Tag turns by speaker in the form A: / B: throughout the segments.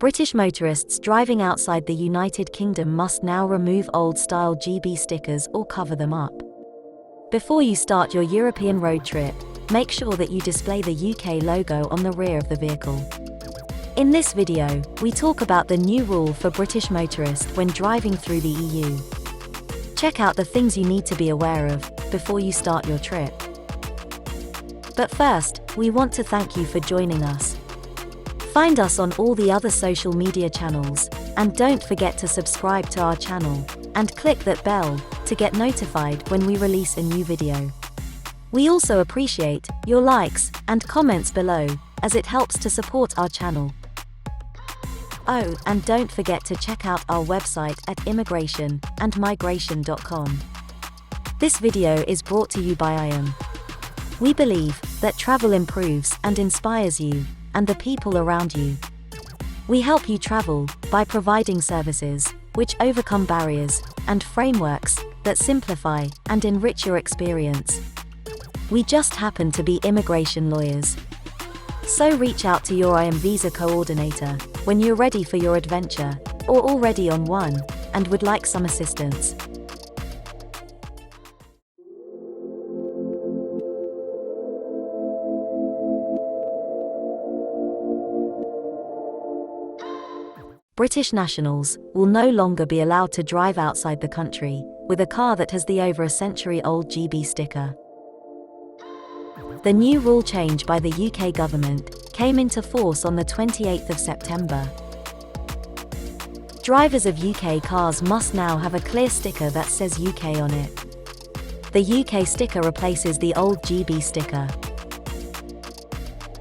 A: British motorists driving outside the United Kingdom must now remove old-style GB stickers or cover them up. Before you start your European road trip, make sure that you display the UK logo on the rear of the vehicle. In this video, we talk about the new rule for British motorists when driving through the EU. Check out the things you need to be aware of before you start your trip. But first, we want to thank you for joining us. Find us on all the other social media channels, and don't forget to subscribe to our channel, and click that bell to get notified when we release a new video. We also appreciate your likes and comments below, as it helps to support our channel. Oh, and don't forget to check out our website at immigration&migration.com. This video is brought to you by IAM. We believe that travel improves and inspires you and the people around you. We help you travel by providing services which overcome barriers and frameworks that simplify and enrich your experience. We just happen to be immigration lawyers. So reach out to your IAM visa coordinator when you're ready for your adventure, or already on one, and would like some assistance. British nationals will no longer be allowed to drive outside the country with a car that has the over-a-century-old GB sticker. The new rule change by the UK government came into force on the 28th of September. Drivers of UK cars must now have a clear sticker that says UK on it. The UK sticker replaces the old GB sticker.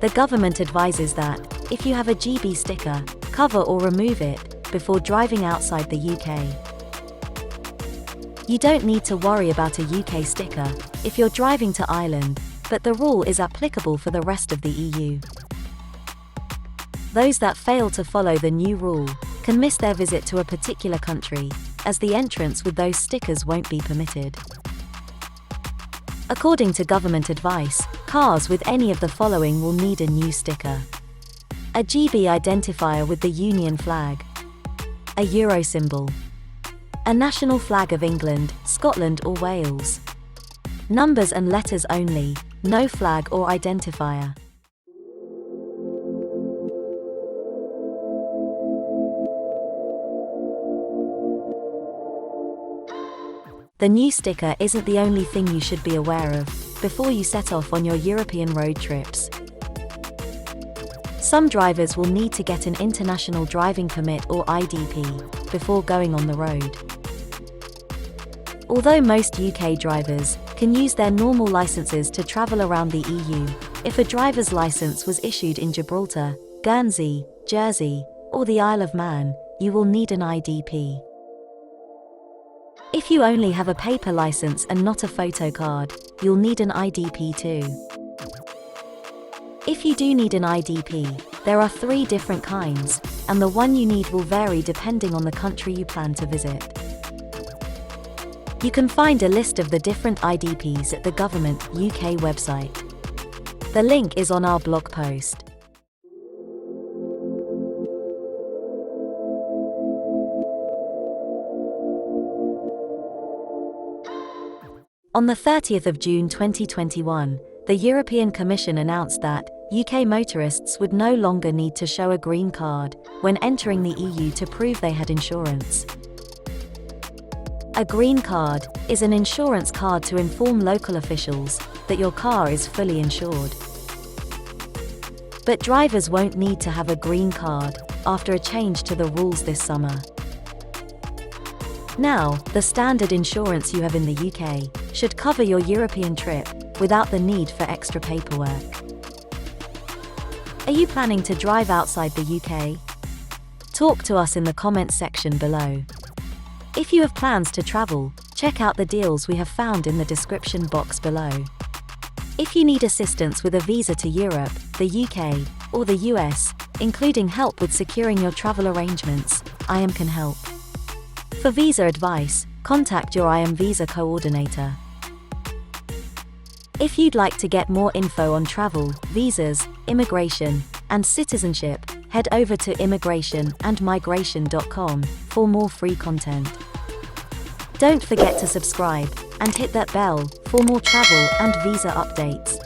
A: The government advises that, if you have a GB sticker, cover or remove it before driving outside the UK. You don't need to worry about a UK sticker if you're driving to Ireland, but the rule is applicable for the rest of the EU. Those that fail to follow the new rule can miss their visit to a particular country, as the entrance with those stickers won't be permitted. According to government advice, cars with any of the following will need a new sticker: a GB identifier with the Union flag, a Euro symbol, a national flag of England, Scotland or Wales. Numbers and letters only, no flag or identifier. The new sticker isn't the only thing you should be aware of before you set off on your European road trips. Some drivers will need to get an international driving permit or IDP before going on the road. Although most UK drivers can use their normal licenses to travel around the EU, if a driver's license was issued in Gibraltar, Guernsey, Jersey, or the Isle of Man, you will need an IDP. If you only have a paper license and not a photo card, you'll need an IDP too. If you do need an IDP, there are 3 different kinds, and the one you need will vary depending on the country you plan to visit. You can find a list of the different IDPs at the government UK website. The link is on our blog post. On the 30th of June 2021, the European Commission announced that UK motorists would no longer need to show a green card when entering the EU to prove they had insurance. A green card is an insurance card to inform local officials that your car is fully insured. But drivers won't need to have a green card after a change to the rules this summer. Now, the standard insurance you have in the UK should cover your European trip without the need for extra paperwork. Are you planning to drive outside the UK? Talk to us in the comments section below. If you have plans to travel, check out the deals we have found in the description box below. If you need assistance with a visa to Europe, the UK, or the US, including help with securing your travel arrangements, IAM can help. For visa advice, contact your IAM visa coordinator. If you'd like to get more info on travel, visas, immigration, and citizenship, Head over to immigrationandmigration.com for more free content. Don't forget to subscribe and hit that bell for more travel and visa updates.